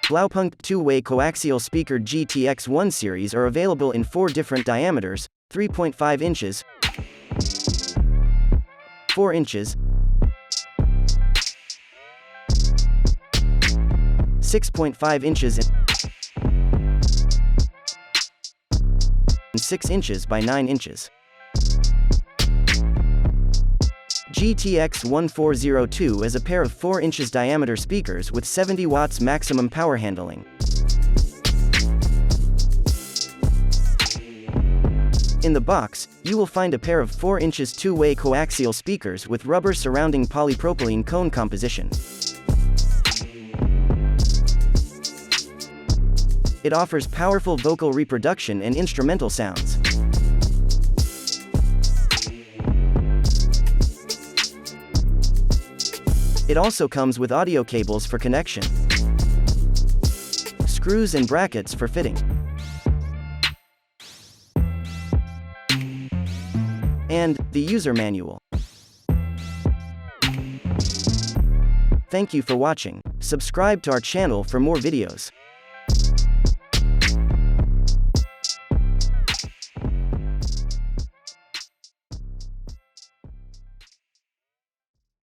Blaupunkt two-way coaxial speaker GTx 1 series are available in 4 different diameters: 3.5 inches, 4 inches, 6.5 inches, and 6 inches by 9 inches. GTx 1402 is a pair of 4 inches diameter speakers with 70 watts maximum power handling. In the box, you will find a pair of 4 inches two-way coaxial speakers with rubber surrounding polypropylene cone composition. It offers powerful vocal reproduction and instrumental sounds. It also comes with audio cables for connection, screws and brackets for fitting, and the user manual. Thank you for watching. Subscribe to our channel for more videos.